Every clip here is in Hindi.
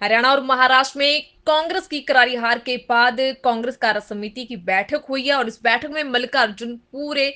हरियाणा और महाराष्ट्र में कांग्रेस की करारी हार के बाद कांग्रेस कार्य समिति की बैठक हुई है और इस बैठक में मल्लिकार्जुन पूरे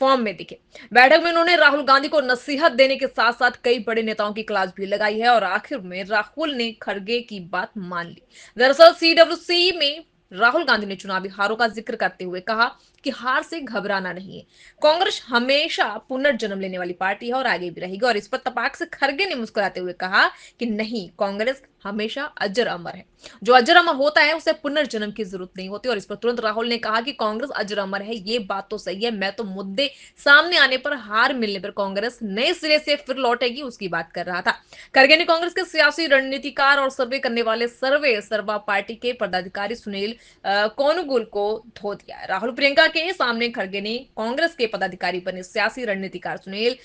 फॉर्म में दिखे। बैठक में उन्होंने राहुल गांधी को नसीहत देने के साथ साथ कई बड़े नेताओं की क्लास भी लगाई है और आखिर में राहुल ने खड़गे की बात मान ली। दरअसल सीडब्ल्यूसी में राहुल गांधी ने चुनावी हारों का जिक्र करते हुए कहा कि हार से घबराना नहीं है। कांग्रेस हमेशा पुनर्जन्म लेने वाली पार्टी है और आगे भी रहेगी। और इस पर तपाक से खड़गे ने मुस्कुराते हुए कहा कि नहीं, कांग्रेस हमेशा अजर अमर है। जो अजर अमर होता है उसे पुनर्जन्म की जरूरत नहीं होती। और इस पर तुरंत राहुल ने कहा कि कांग्रेस अजर अमर है, ये बात तो सही है, मैं तो मुद्दे सामने आने पर, हार मिलने पर कांग्रेस नए सिरे से फिर लौटेगी उसकी बात कर रहा था। खड़गे ने कांग्रेस के सियासी रणनीतिकार और सर्वे करने वाले सर्वे सर्वा पार्टी के पदाधिकारी सुनील कोनुगुल को धो दिया। राहुल प्रियंका के सामने खड़गे ने कांग्रेस के पदाधिकारी बने सियासी रणनीतिकार सुनील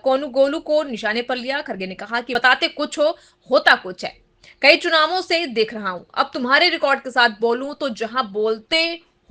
कोनुगोलू को निशाने पर लिया। खड़गे ने कहा कि बताते कुछ हो, होता कुछ है। कई चुनावों से देख रहा हूं, अब तुम्हारे रिकॉर्ड के साथ बोलूं तो जहां बोलते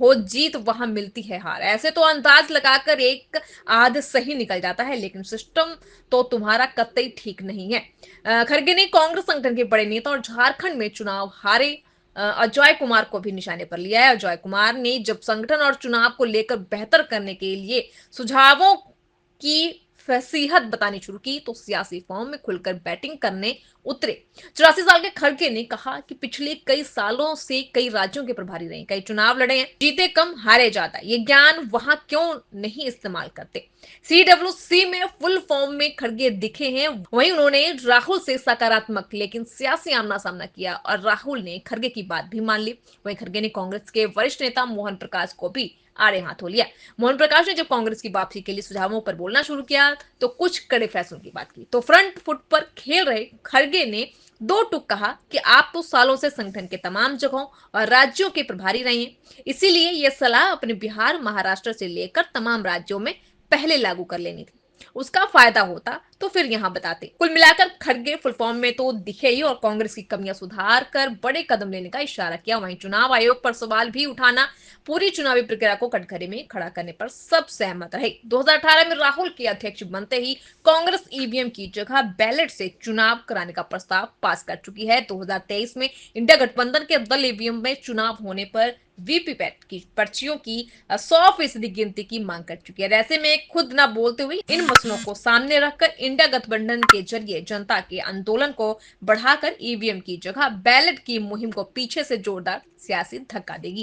हो जीत वहां मिलती है हार। ऐसे तो अंदाज लगाकर एक आध सही निकल जाता है, लेकिन सिस्टम तो तुम्हारा कतई ठीक नहीं है। खड़गे ने कांग्रेस संगठन के बड़े नेता और झारखंड में चुनाव हारे अजय कुमार को भी निशाने पर लिया है। अजय कुमार ने जब संगठन और चुनाव को लेकर बेहतर करने के लिए सुझावों की फसीहत बतानी शुरू की तो सियासी फॉर्म में खुलकर बैटिंग करने उतरे। 84 साल के खड़गे ने कहा कि पिछले कई सालों से कई राज्यों के प्रभारी रहे, कई चुनाव लड़े हैं, जीते कम हारे ज्यादा, ये ज्ञान वहां क्यों नहीं इस्तेमाल करते। सीडब्ल्यूसी में फुल फॉर्म में खड़गे दिखे हैं। वहीं उन्होंने राहुल से सकारात्मक लेकिन सियासी आमना सामना किया और राहुल ने खड़गे की बात भी मान ली। वहीं खड़गे ने कांग्रेस के वरिष्ठ नेता मोहन प्रकाश को भी आड़े हाथों लिया। मोहन प्रकाश ने जब कांग्रेस की वापसी के लिए सुझावों पर बोलना शुरू किया तो कुछ कड़े फैसलों की बात की। तो फ्रंट फुट पर खेल रहे खड़गे ने दो टूक कहा कि आप तो सालों से संगठन के तमाम जगहों और राज्यों के प्रभारी रहे हैं, इसीलिए यह सलाह अपने बिहार, महाराष्ट्र से लेकर तमाम राज्यों में पहले लागू कर लेनी थी। उसका फायदा होता तो फिर यहां बताते। कुल मिलाकर खड़गे फुल फॉर्म में तो दिखे ही और कांग्रेस की कमियां सुधार कर बड़े कदम लेने का इशारा किया। वहीं चुनाव आयोग पर सवाल भी उठाना, पूरी चुनावी प्रक्रिया को कटघरे में खड़ा करने पर सब सहमत रहे। 2018 में राहुल के अध्यक्ष बनते ही कांग्रेस ईवीएम की जगह बैलेट से चुनाव कराने का प्रस्ताव पास कर चुकी है। 2023 में इंडिया गठबंधन के दल ईवीएम में चुनाव होने पर वीवीपैट की पर्चियों की 100% गिनती की मांग कर चुकी है। ऐसे में खुद न बोलते हुए इन मसलों को सामने रखकर इंडिया गठबंधन के जरिए जनता के आंदोलन को बढ़ाकर ईवीएम की जगह बैलेट की मुहिम को पीछे से जोरदार सियासी धक्का देगी।